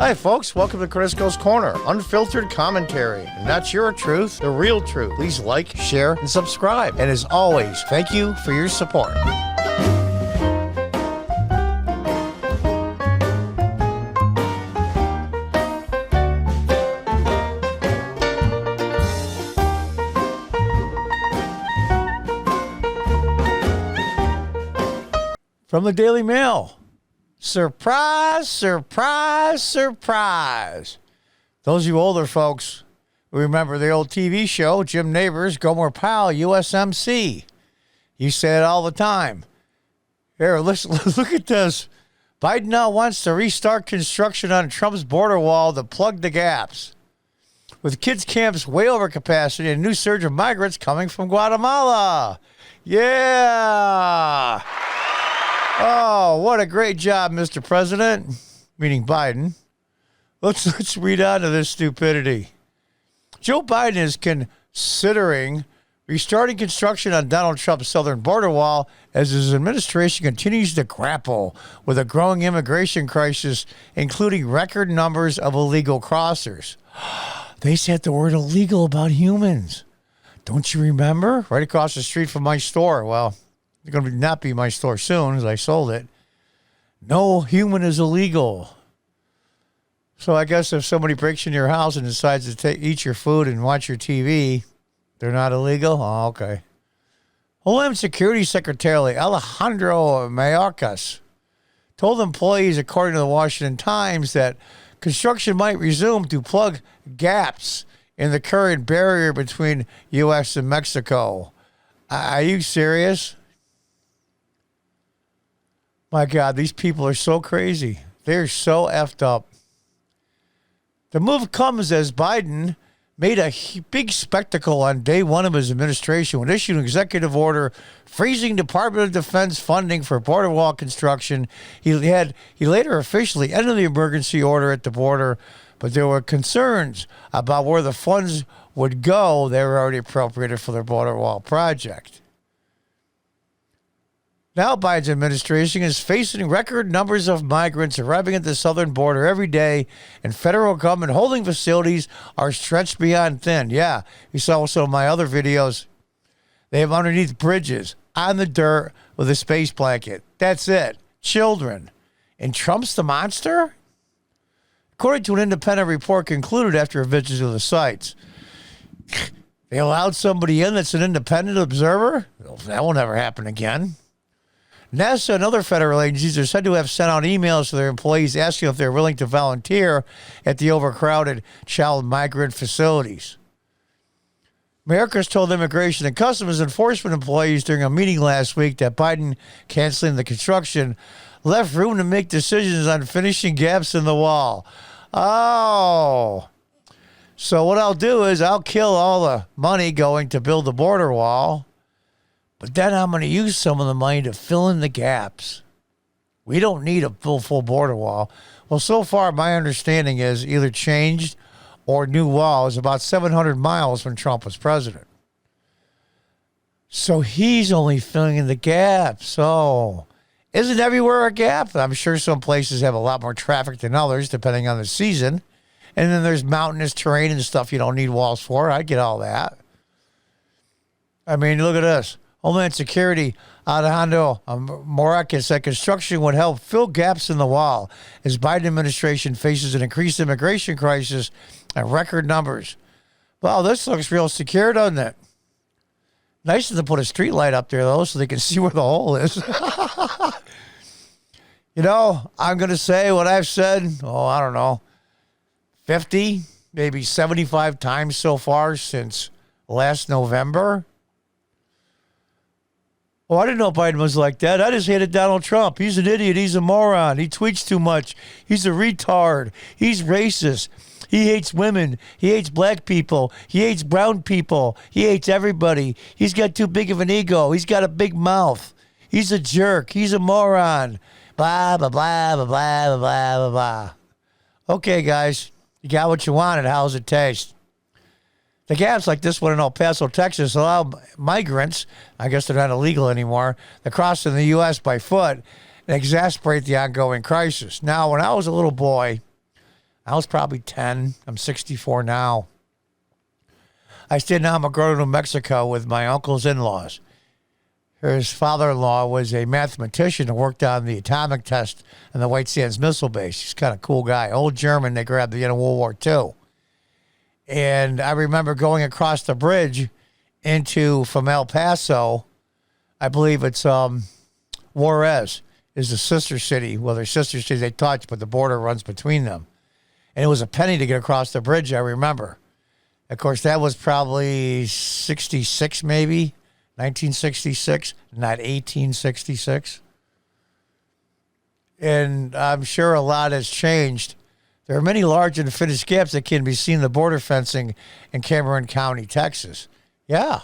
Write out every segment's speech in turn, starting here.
Hi, folks. Welcome to Crisco's Corner. Unfiltered commentary. And that's your truth, the real truth. Please like, share, and subscribe. And as always, thank you for your support. From the Daily Mail. Surprise, surprise, surprise. Those of you older folks remember the old TV show, Jim Neighbors, Gomer Pyle, USMC. You say it all the time. Here, listen, look at this. Biden now wants to restart construction on Trump's border wall to plug the gaps. With kids' camps way over capacity and a new surge of migrants coming from Guatemala. Yeah. Oh, what a great job, Mr. President, meaning Biden. Let's read on to this stupidity. Joe Biden is considering restarting construction on Donald Trump's southern border wall as his administration continues to grapple with a growing immigration crisis, including record numbers of illegal crossers. They said the word illegal about humans. Don't you remember? Right across the street from my store. Well, it's going to not be my store soon as I sold it. No human is illegal. So I guess if somebody breaks into your house and decides to eat your food and watch your TV, they're not illegal? Oh, okay. Homeland Security Secretary Alejandro Mayorkas told employees, according to the Washington Times, that construction might resume to plug gaps in the current barrier between U.S. and Mexico. Are you serious? My God, these people are so crazy. They're so effed up. The move comes as Biden made a big spectacle on day one of his administration when issued an executive order freezing Department of Defense funding for border wall construction. He later officially ended the emergency order at the border, but there were concerns about where the funds would go. They were already appropriated for their border wall project. Now Biden's administration is facing record numbers of migrants arriving at the southern border every day, and federal government holding facilities are stretched beyond thin. Yeah, you saw some of my other videos. They have underneath bridges, on the dirt, with a space blanket. That's it. Children. And Trump's the monster? According to an independent report concluded after a visit to the sites, they allowed somebody in that's an independent observer? That will never happen again. NASA and other federal agencies are said to have sent out emails to their employees asking if they're willing to volunteer at the overcrowded child migrant facilities. Mayorkas told Immigration and Customs Enforcement employees during a meeting last week that Biden canceling the construction left room to make decisions on finishing gaps in the wall. Oh, so what I'll do is I'll kill all the money going to build the border wall. But then I'm going to use some of the money to fill in the gaps. We don't need a full border wall. Well, so far, my understanding is either changed or new wall is about 700 miles when Trump was president. So he's only filling in the gaps. So isn't everywhere a gap? I'm sure some places have a lot more traffic than others, depending on the season. And then there's mountainous terrain and stuff you don't need walls for. I get all that. I mean, look at this. Homeland Security, Alejandro Mayorkas said construction would help fill gaps in the wall as Biden administration faces an increased immigration crisis and record numbers. Wow, this looks real secure, doesn't it? Nice to put a street light up there, though, so they can see where the hole is. You know, I'm going to say what I've said, I don't know, 50, maybe 75 times so far since last November. Oh, I didn't know Biden was like that. I just hated Donald Trump. He's an idiot. He's a moron. He tweets too much. He's a retard. He's racist. He hates women. He hates black people. He hates brown people. He hates everybody. He's got too big of an ego. He's got a big mouth. He's a jerk. He's a moron. Blah, blah, blah, blah, blah, blah, blah, blah. Okay, guys. You got what you wanted. How's it taste? The gaps like this one in El Paso, Texas, allow migrants, I guess they're not illegal anymore, to cross in the U.S. by foot and exacerbate the ongoing crisis. Now, when I was a little boy, I was probably 10. I'm 64 now. I stayed in Alamogordo, New Mexico with my uncle's in-laws. His father-in-law was a mathematician who worked on the atomic test on the White Sands Missile Base. He's kind of a cool guy. Old German, they grabbed at the end of World War II. And I remember going across the bridge from El Paso. I believe it's Juarez is the sister city. Well, they're sister cities, they touch, but the border runs between them. And it was a penny to get across the bridge, I remember. Of course, that was probably 66 maybe, 1966, not 1866. And I'm sure a lot has changed. There are many large and finished gaps that can be seen in the border fencing in Cameron County, Texas. Yeah.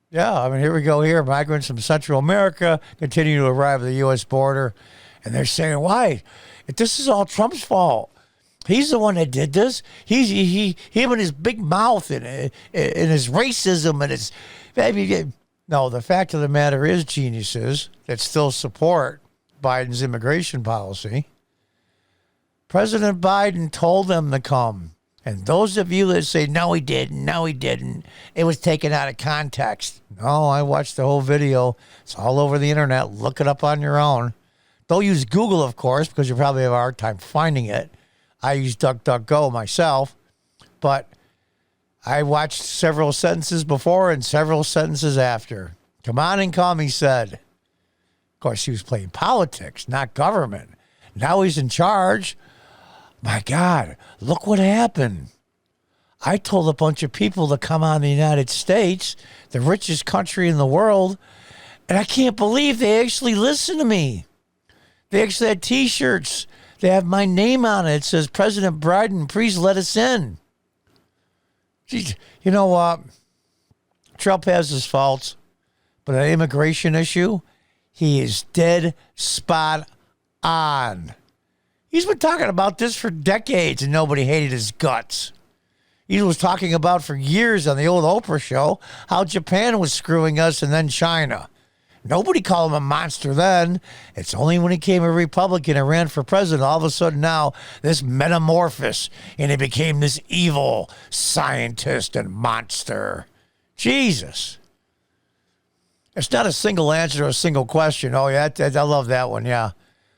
Yeah, I mean, here we go here. Migrants from Central America continue to arrive at the U.S. border. And they're saying, why? This is all Trump's fault. He's the one that did this. Him and his big mouth and his racism and his... No, the fact of the matter is, geniuses that still support Biden's immigration policy, President Biden told them to come. And those of you that say, no, he didn't, it was taken out of context. No, I watched the whole video. It's all over the internet. Look it up on your own. Don't use Google, of course, because you probably have a hard time finding it. I use DuckDuckGo myself. But I watched several sentences before and several sentences after. Come on and come, he said. Of course, he was playing politics, not government. Now he's in charge. My God, look what happened. I told a bunch of people to come on the United States, the richest country in the world, and I can't believe they actually listened to me. They actually had T-shirts. They have my name on it. It says, President Biden, please let us in. Jeez, you know what? Trump has his faults, but an immigration issue, he is dead spot on. He's been talking about this for decades, and nobody hated his guts. He was talking about for years on the old Oprah show how Japan was screwing us and then China. Nobody called him a monster then. It's only when he became a Republican and ran for president, all of a sudden now, this metamorphosis, and he became this evil scientist and monster. Jesus. It's not a single answer to a single question. Oh, yeah, I love that one, yeah.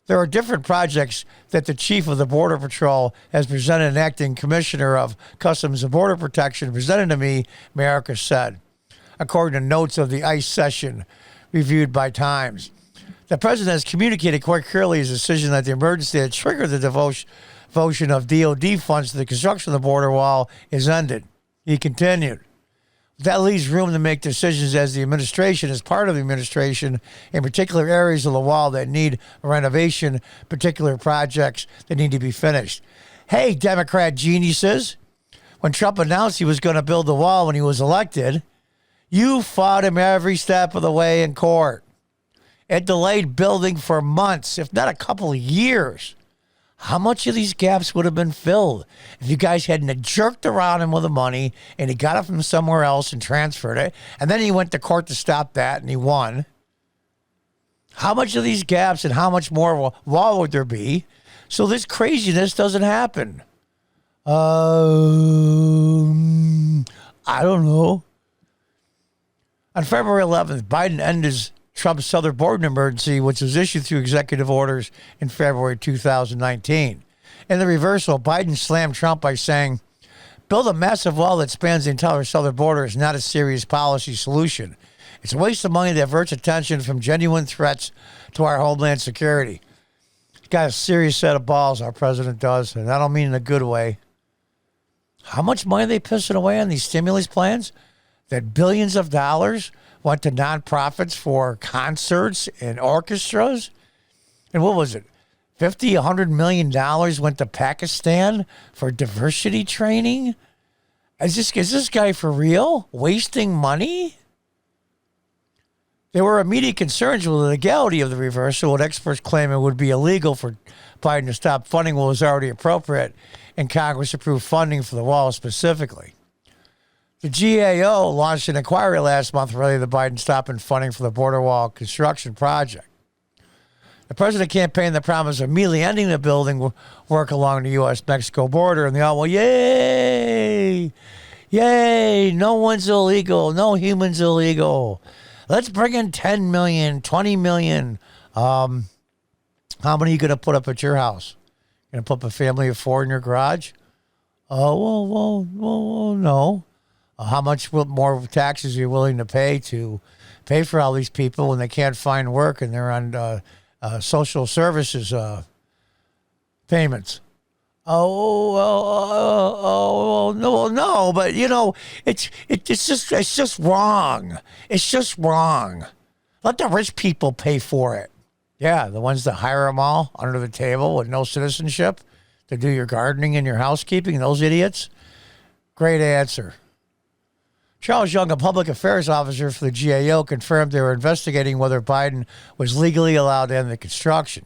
There are different projects that the chief of the Border Patrol has presented, an acting commissioner of Customs and Border Protection presented to me, Mayorkas said, according to notes of the ICE session reviewed by Times. The president has communicated quite clearly his decision that the emergency that triggered the devotion of DOD funds to the construction of the border wall is ended. He continued. That leaves room to make decisions as part of the administration, in particular areas of the wall that need renovation, particular projects that need to be finished. Hey, Democrat geniuses, when Trump announced he was going to build the wall when he was elected, you fought him every step of the way in court. It delayed building for months, if not a couple of years. How much of these gaps would have been filled if you guys hadn't jerked around him with the money and he got it from somewhere else and transferred it, and then he went to court to stop that and he won? How much of these gaps and how much more wall would there be so this craziness doesn't happen? I don't know. On February 11th, Biden ended Trump's southern border emergency, which was issued through executive orders in February 2019. In the reversal, Biden slammed Trump by saying, build a massive wall that spans the entire southern border is not a serious policy solution. It's a waste of money that diverts attention from genuine threats to our homeland security. He's got a serious set of balls, our president does, and I don't mean in a good way. How much money are they pissing away on these stimulus plans? That billions of dollars went to nonprofits for concerts and orchestras. And what was it? $100 million went to Pakistan for diversity training? Is this guy for real? Wasting money? There were immediate concerns with the legality of the reversal, with experts claiming it would be illegal for Biden to stop funding what was already appropriate, and Congress approved funding for the wall specifically. The GAO launched an inquiry last month related to Biden stopping funding for the border wall construction project. The president campaigned the promise of immediately ending the building work along the U.S.-Mexico border, and they all went, yay, yay, no one's illegal, no human's illegal. Let's bring in 10 million, 20 million. How many are you going to put up at your house? Going to put up a family of 4 in your garage? Oh, well, no. How much more taxes are you willing to pay for all these people when they can't find work and they're on social services payments? No, but it's just wrong. It's just wrong. Let the rich people pay for it. Yeah, the ones that hire them all under the table with no citizenship to do your gardening and your housekeeping, those idiots. Great answer. Charles Young, a public affairs officer for the GAO, confirmed they were investigating whether Biden was legally allowed to end the construction.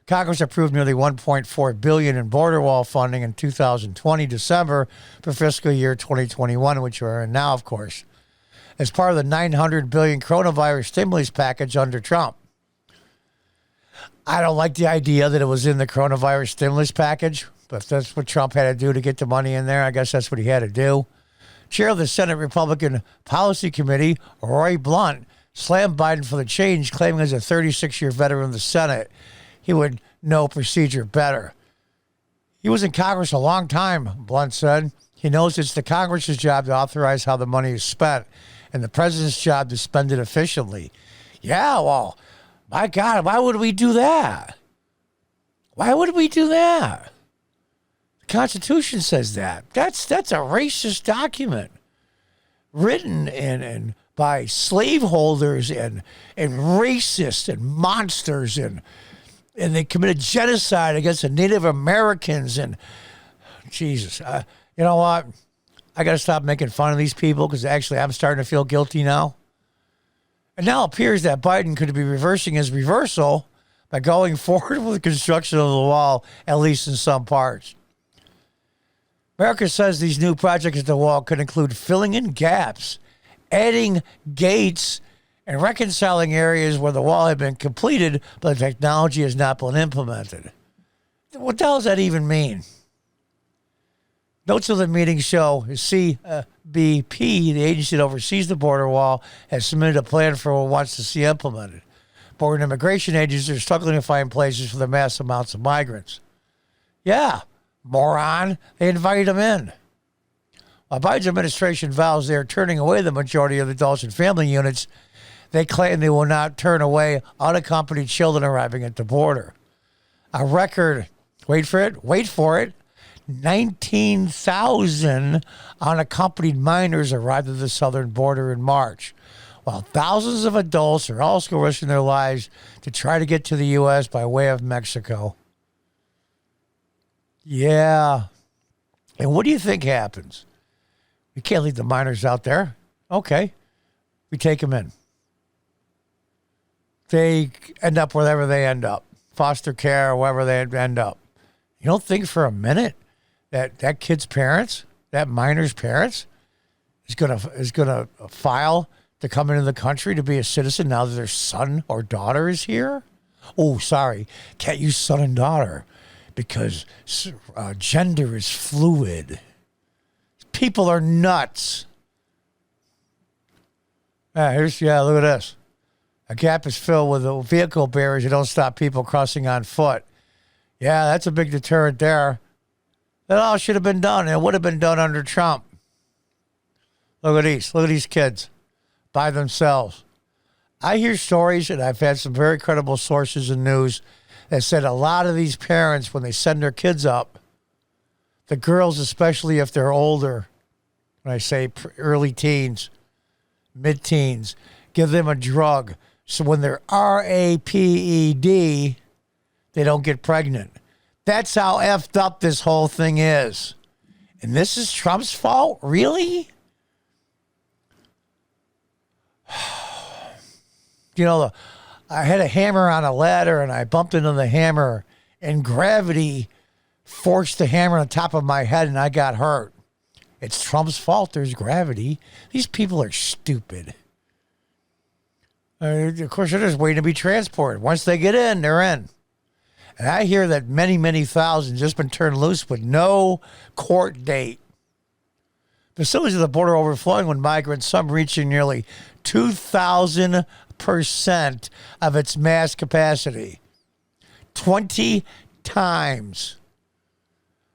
Congress approved nearly $1.4 billion in border wall funding in 2020 December for fiscal year 2021, which we're in now, of course, as part of the $900 billion coronavirus stimulus package under Trump. I don't like the idea that it was in the coronavirus stimulus package, but if that's what Trump had to do to get the money in there, I guess that's what he had to do. Chair of the Senate Republican Policy Committee, Roy Blunt, slammed Biden for the change, claiming as a 36-year veteran of the Senate, he would know procedure better. He was in Congress a long time, Blunt said. He knows it's the Congress's job to authorize how the money is spent and the president's job to spend it efficiently. Yeah, well, my God, why would we do that? Why would we do that? The Constitution says that. That's a racist document written and by slaveholders and racists and monsters and they committed genocide against the Native Americans and Jesus. You know what? I got to stop making fun of these people because actually I'm starting to feel guilty now. And now it appears that Biden could be reversing his reversal by going forward with the construction of the wall, at least in some parts. America says these new projects at the wall could include filling in gaps, adding gates, and reconciling areas where the wall had been completed, but the technology has not been implemented. What the hell does that even mean? Notes of the meeting show CBP, the agency that oversees the border wall, has submitted a plan for what it wants to see implemented. Border and immigration agencies are struggling to find places for the mass amounts of migrants. Yeah, moron. They invited them in. While Biden's administration vows they are turning away the majority of adults and family units, they claim they will not turn away unaccompanied children arriving at the border. A record, wait for it, 19,000 unaccompanied minors arrived at the southern border in March, while thousands of adults are also risking their lives to try to get to the U.S. by way of Mexico. Yeah. And what do you think happens? We can't leave the minors out there. Okay. We take them in. They end up wherever they end up. Foster care, or wherever they end up. You don't think for a minute that kid's parents, that minor's parents, is gonna file to come into the country to be a citizen now that their son or daughter is here? Oh, sorry, can't use son and daughter because gender is fluid. People are nuts. Look at this. A gap is filled with vehicle barriers that don't stop people crossing on foot. Yeah, that's a big deterrent there. That all should have been done. It would have been done under Trump. Look at these kids by themselves. I hear stories, and I've had some very credible sources in news that said a lot of these parents, when they send their kids up, the girls, especially if they're older, when I say early teens, mid-teens, give them a drug. So when they're RAPED, they don't get pregnant. That's how effed up this whole thing is. And this is Trump's fault? Really? I had a hammer on a ladder and I bumped into the hammer and gravity forced the hammer on top of my head and I got hurt. It's Trump's fault there's gravity. These people are stupid. Of course, they're just waiting to be transported. Once they get in, they're in. And I hear that many, many thousands just been turned loose with no court date. Facilities of the border overflowing with migrants, some reaching nearly 2,000% of its mass capacity. 20 times.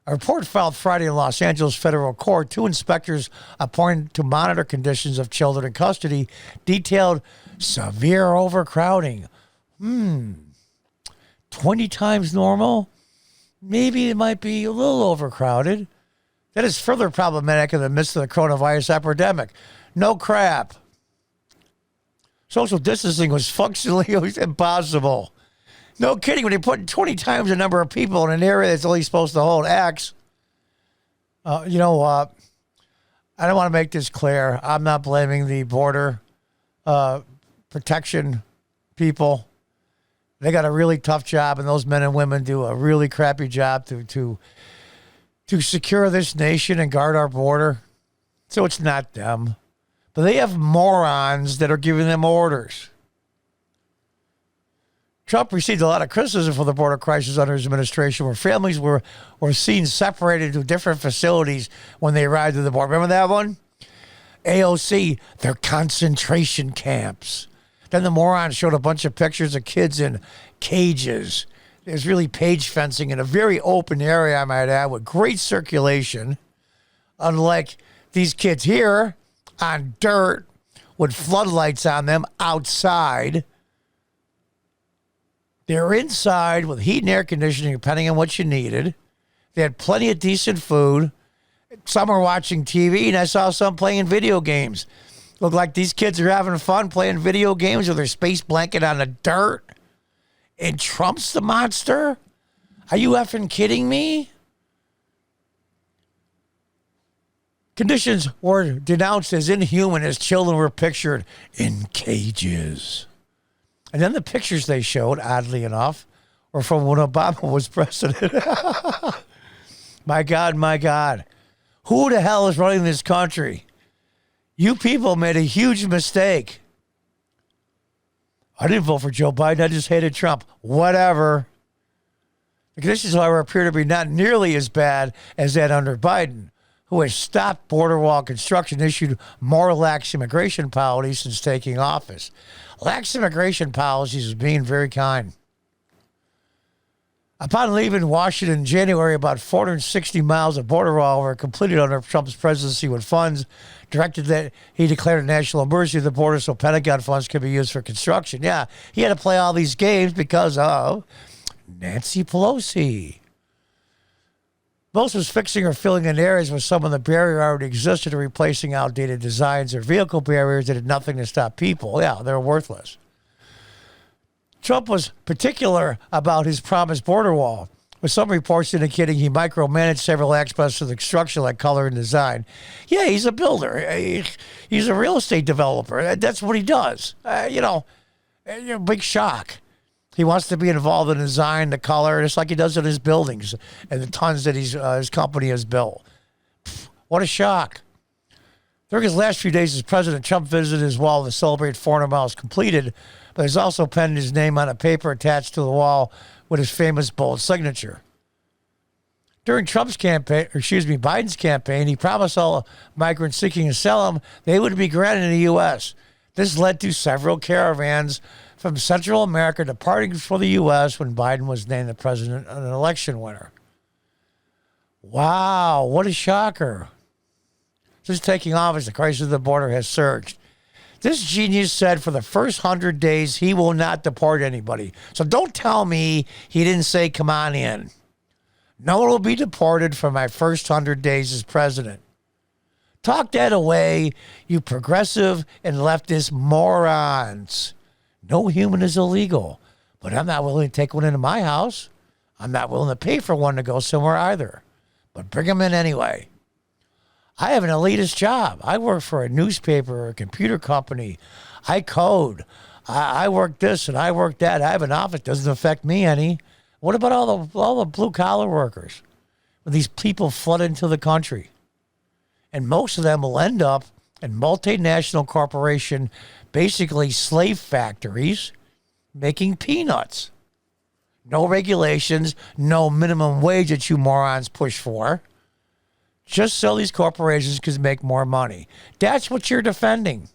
A report filed Friday in Los Angeles federal court, 2 inspectors appointed to monitor conditions of children in custody detailed severe overcrowding. 20 times normal? Maybe it might be a little overcrowded. That is further problematic in the midst of the coronavirus epidemic. No crap. Social distancing was functionally impossible. No kidding, when you put 20 times the number of people in an area that's only supposed to hold X, I don't want to make this clear. I'm not blaming the border protection people. They got a really tough job, and those men and women do a really crappy job to secure this nation and guard our border. So it's not them. But they have morons that are giving them orders. Trump received a lot of criticism for the border crisis under his administration, where families were seen separated to different facilities when they arrived at the border. Remember that one? AOC, they're concentration camps. Then the morons showed a bunch of pictures of kids in cages. There's really cage fencing in a very open area, I might add, with great circulation. Unlike these kids here on dirt with floodlights on them outside. They're inside with heat and air conditioning, depending on what you needed. They had plenty of decent food. Some are watching TV, and I saw some playing video games. Look like these kids are having fun playing video games with their space blanket on the dirt. And Trump's the monster? Are you effing kidding me? Conditions were denounced as inhuman as children were pictured in cages. And then the pictures they showed, oddly enough, were from when Obama was president. My God, my God. Who the hell is running this country? You people made a huge mistake. I didn't vote for Joe Biden. I just hated Trump. Whatever. The conditions, however, appear to be not nearly as bad as that under Biden, who has stopped border wall construction, issued more lax immigration policies since taking office. Lax immigration policies is being very kind. Upon leaving Washington in January, about 460 miles of border wall were completed under Trump's presidency with funds directed that he declared a national emergency at the border so Pentagon funds could be used for construction. Yeah, he had to play all these games because of Nancy Pelosi. Most was fixing or filling in areas where some of the barrier already existed or replacing outdated designs or vehicle barriers that had nothing to stop people. Yeah, they're worthless. Trump was particular about his promised border wall, with some reports indicating he micromanaged several aspects of the construction like color and design. Yeah, he's a builder. He's a real estate developer. That's what he does. Big shock. He wants to be involved in design, the color, just like he does in his buildings and the tons that his company has built. What a shock. During his last few days as president, Trump visited his wall to celebrate 400 miles completed, but he's also penned his name on a paper attached to the wall with his famous bold signature. During Biden's campaign, he promised all migrants seeking asylum they would be granted in the U.S. This led to several caravans from Central America departing for the U.S. when Biden was named the president and an election winner. Wow, what a shocker. Since taking office, the crisis of the border has surged. This genius said for the first 100 days he will not deport anybody. So don't tell me he didn't say, come on in. No one will be deported for my first 100 days as president. Talk that away, you progressive and leftist morons. No human is illegal, but I'm not willing to take one into my house. I'm not willing to pay for one to go somewhere either, but bring them in anyway. I have an elitist job. I work for a newspaper or a computer company. I code. I work this and I work that. I have an office. Doesn't affect me any. What about all the blue collar workers? When these people flood into the country, and most of them will end up and multinational corporation, basically slave factories, making peanuts. No regulations, no minimum wage that you morons push for. Just so these corporations can make more money. That's what you're defending.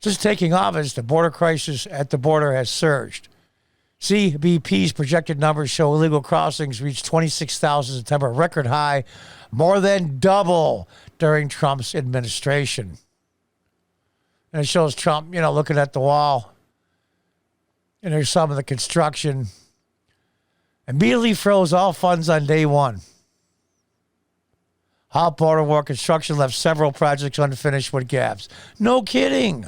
Since taking office, the border crisis at the border has surged. CBP's projected numbers show illegal crossings reached 26,000 in September, a record high, more than double during Trump's administration. And it shows Trump, looking at the wall. And there's some of the construction. Immediately froze all funds on day one. Hot border war construction left several projects unfinished with gaps. No kidding.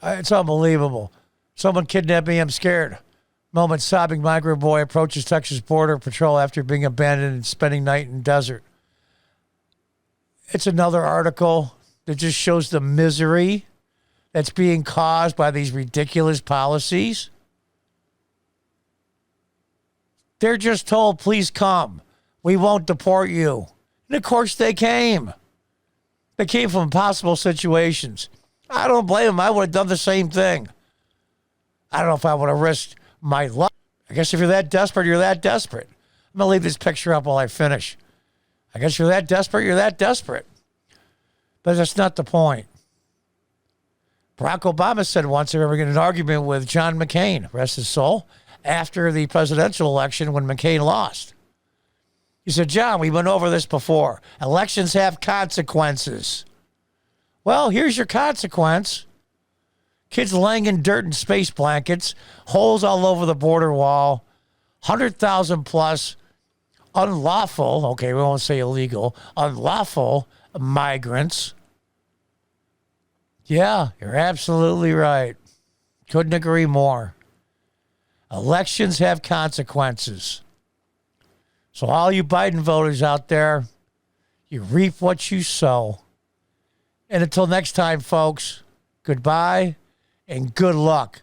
It's unbelievable. Someone kidnapped me. I'm scared. Moment sobbing migrant boy approaches Texas border patrol after being abandoned and spending night in desert. It's another article that just shows the misery that's being caused by these ridiculous policies. They're just told, please come. We won't deport you. And of course they came. They came from impossible situations. I don't blame them. I would have done the same thing. I don't know if I would have risked my life. I guess if you're that desperate, you're that desperate. I'm going to leave this picture up while I finish. I guess you're that desperate, you're that desperate. But that's not the point. Barack Obama said once, I remember getting an argument with John McCain, rest his soul, after the presidential election when McCain lost. He said, John, we went over this before. Elections have consequences. Well, here's your consequence. Kids laying in dirt and space blankets, holes all over the border wall, 100,000 plus unlawful, okay, we won't say illegal, unlawful migrants. Yeah, you're absolutely right. Couldn't agree more. Elections have consequences. So all you Biden voters out there, you reap what you sow. And until next time, folks, goodbye and good luck.